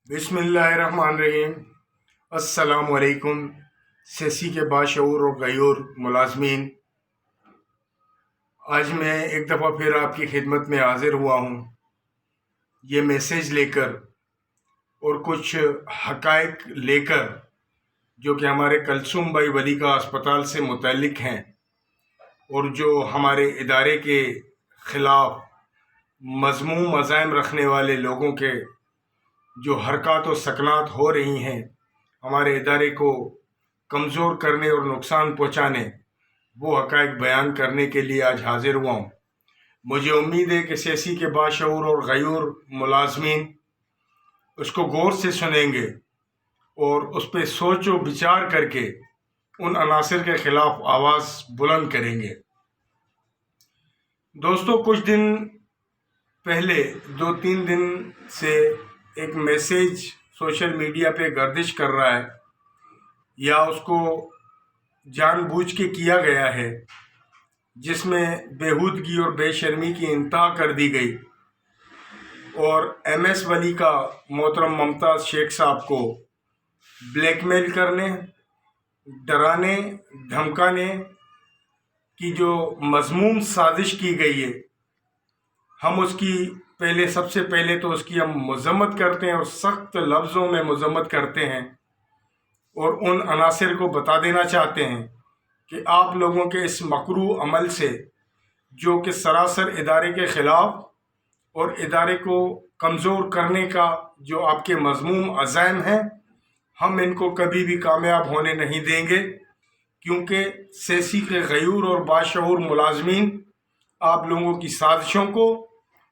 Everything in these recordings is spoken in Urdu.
بسم اللہ الرحمن الرحیم۔ السلام علیکم سیسی کے باشعور اور غیور ملازمین، آج میں ایک دفعہ پھر آپ کی خدمت میں حاضر ہوا ہوں یہ میسیج لے کر اور کچھ حقائق لے کر جو کہ ہمارے کلثوم بھائی ولی کا اسپتال سے متعلق ہیں اور جو ہمارے ادارے کے خلاف مذموم عزائم رکھنے والے لوگوں کے جو حرکات و سکنات ہو رہی ہیں ہمارے ادارے کو کمزور کرنے اور نقصان پہنچانے، وہ حقائق بیان کرنے کے لیے آج حاضر ہوا ہوں۔ مجھے امید ہے کہ سیسی کے باشعور اور غیور ملازمین اس کو غور سے سنیں گے اور اس پہ سوچ و بچار کر کے ان عناصر کے خلاف آواز بلند کریں گے۔ دوستو، کچھ دن پہلے 2-3 دن سے ایک میسیج سوشل میڈیا پہ گردش کر رہا ہے، یا اس کو جان بوجھ کے کیا گیا ہے، جس میں بےہودگی اور بے شرمی کی انتہا کر دی گئی اور ایم ایس ولی کا محترم ممتاز شیخ صاحب کو بلیک میل کرنے، ڈرانے، دھمکانے کی جو مذموم سازش کی گئی ہے، ہم اس کی سب سے پہلے تو اس کی ہم مذمت کرتے ہیں اور سخت لفظوں میں مذمت کرتے ہیں، اور ان عناصر کو بتا دینا چاہتے ہیں کہ آپ لوگوں کے اس مکروہ عمل سے، جو کہ سراسر ادارے کے خلاف اور ادارے کو کمزور کرنے کا جو آپ کے مذموم عزائم ہیں، ہم ان کو کبھی بھی کامیاب ہونے نہیں دیں گے، کیونکہ سیسی کے غیور اور باشعور ملازمین آپ لوگوں کی سازشوں کو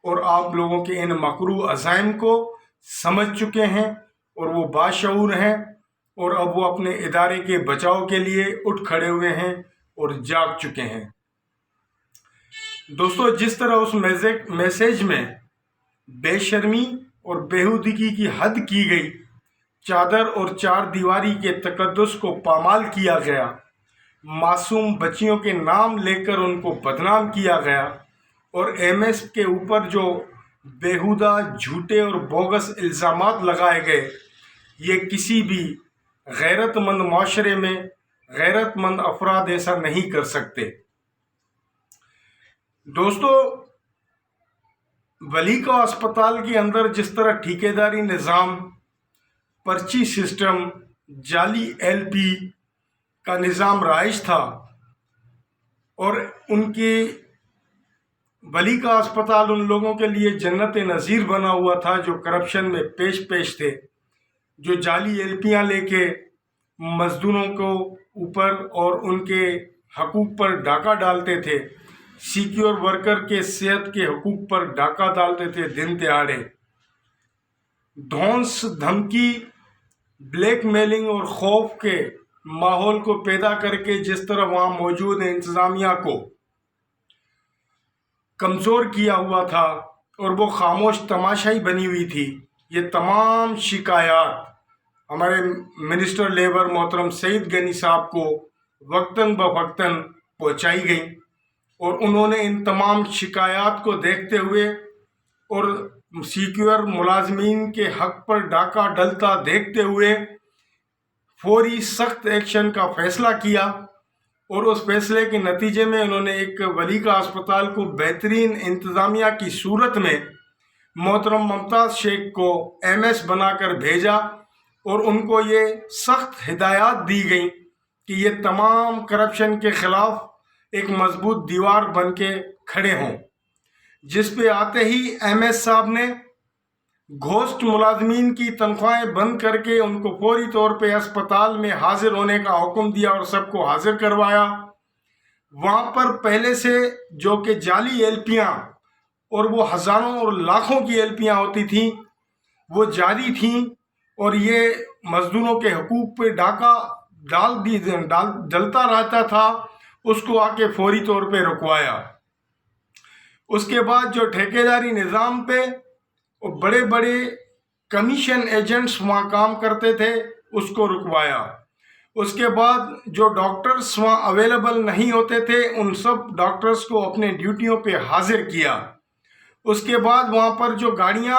اور آپ لوگوں کے ان مکروہ عزائم کو سمجھ چکے ہیں، اور وہ باشعور ہیں، اور اب وہ اپنے ادارے کے بچاؤ کے لیے اٹھ کھڑے ہوئے ہیں اور جاگ چکے ہیں۔ دوستو، جس طرح اس میسیج میں بے شرمی اور بےہودگی کی حد کی گئی، چادر اور چار دیواری کے تقدس کو پامال کیا گیا، معصوم بچیوں کے نام لے کر ان کو بدنام کیا گیا، اور ایم ایس کے اوپر جو بیہودہ، جھوٹے اور بوگس الزامات لگائے گئے، یہ کسی بھی غیرت مند معاشرے میں غیرت مند افراد ایسا نہیں کر سکتے۔ دوستو، ولی کا اسپتال کے اندر جس طرح ٹھیکیداری نظام، پرچی سسٹم، جعلی ایل پی کا نظام رائج تھا، اور ان کی ولی کا اسپتال ان لوگوں کے لیے جنت نظیر بنا ہوا تھا جو کرپشن میں پیش تھے، جو جعلی ایل پیاں لے کے مزدوروں کو اوپر اور ان کے حقوق پر ڈاکہ ڈالتے تھے، سیکیور ورکر کے صحت کے حقوق پر ڈاکہ ڈالتے تھے دن دہاڑے۔ دھونس، دھمکی، بلیک میلنگ اور خوف کے ماحول کو پیدا کر کے جس طرح وہاں موجود انتظامیہ کو کمزور کیا ہوا تھا اور وہ خاموش تماشائی بنی ہوئی تھی، یہ تمام شکایات ہمارے منسٹر لیبر محترم سعید غنی صاحب کو وقتاً بوقتاً پہنچائی گئیں، اور انہوں نے ان تمام شکایات کو دیکھتے ہوئے اور سیکیور ملازمین کے حق پر ڈاکہ ڈلتا دیکھتے ہوئے فوری سخت ایکشن کا فیصلہ کیا، اور اس فیصلے کے نتیجے میں انہوں نے ایک ولی کا اسپتال کو بہترین انتظامیہ کی صورت میں محترم ممتاز شیخ کو ایم ایس بنا کر بھیجا، اور ان کو یہ سخت ہدایات دی گئیں کہ یہ تمام کرپشن کے خلاف ایک مضبوط دیوار بن کے کھڑے ہوں، جس پہ آتے ہی ایم ایس صاحب نے گھوسٹ ملازمین کی تنخواہیں بند کر کے ان کو فوری طور پہ اسپتال میں حاضر ہونے کا حکم دیا اور سب کو حاضر کروایا۔ وہاں پر پہلے سے جو کہ جعلی ایل پیاں، اور وہ ہزاروں اور لاکھوں کی ایل پیاں ہوتی تھیں، وہ جاری تھیں، اور یہ مزدوروں کے حقوق پہ ڈاکہ ڈلتا رہتا تھا، اس کو آ کے فوری طور پہ رکوایا۔ اس کے بعد جو ٹھیکیداری نظام پہ بڑے بڑے کمیشن ایجنٹس وہاں کام کرتے تھے، اس کو رکوایا۔ اس کے بعد جو ڈاکٹرز وہاں اویلیبل نہیں ہوتے تھے، ان سب ڈاکٹرز کو اپنے ڈیوٹیوں پہ حاضر کیا۔ اس کے بعد وہاں پر جو گاڑیاں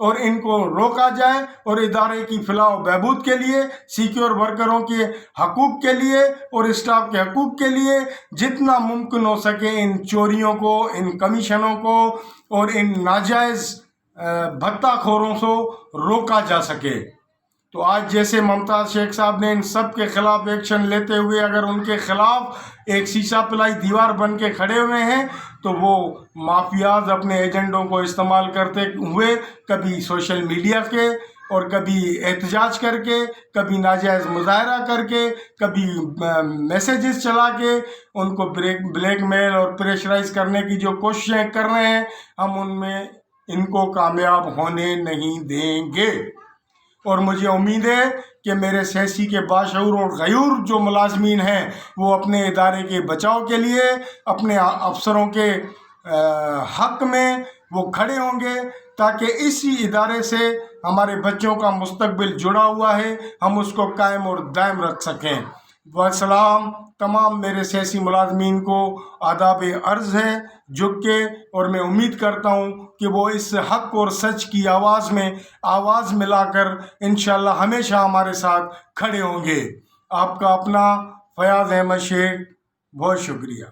اور ان کو روکا جائے اور ادارے کی فلاح و بہبود کے لیے، سیکیور ورکروں کے حقوق کے لیے اور اسٹاف کے حقوق کے لیے جتنا ممکن ہو سکے ان چوریوں کو، ان کمیشنوں کو اور ان ناجائز بھتہ خوروں سے روکا جا سکے۔ تو آج جیسے ممتاز شیخ صاحب نے ان سب کے خلاف ایکشن لیتے ہوئے اگر ان کے خلاف ایک شیشہ پلائی دیوار بن کے کھڑے ہوئے ہیں، تو وہ مافیاز اپنے ایجنڈوں کو استعمال کرتے ہوئے کبھی سوشل میڈیا کے اور کبھی احتجاج کر کے، کبھی ناجائز مظاہرہ کر کے، کبھی میسیجز چلا کے ان کو بلیک میل اور پریشرائز کرنے کی جو کوششیں کر رہے ہیں، ہم ان کو کامیاب ہونے نہیں دیں گے۔ اور مجھے امید ہے کہ میرے سیسی کے باشعور اور غیور جو ملازمین ہیں وہ اپنے ادارے کے بچاؤ کے لیے، اپنے افسروں کے حق میں وہ کھڑے ہوں گے، تاکہ اسی ادارے سے ہمارے بچوں کا مستقبل جڑا ہوا ہے، ہم اس کو قائم اور دائم رکھ سکیں۔ والسلام تمام میرے سیاسی ملازمین کو آداب عرض ہے جھک کے، اور میں امید کرتا ہوں کہ وہ اس حق اور سچ کی آواز میں آواز ملا کر انشاءاللہ ہمیشہ ہمارے ساتھ کھڑے ہوں گے۔ آپ کا اپنا فیاض احمد شیخ، بہت شکریہ۔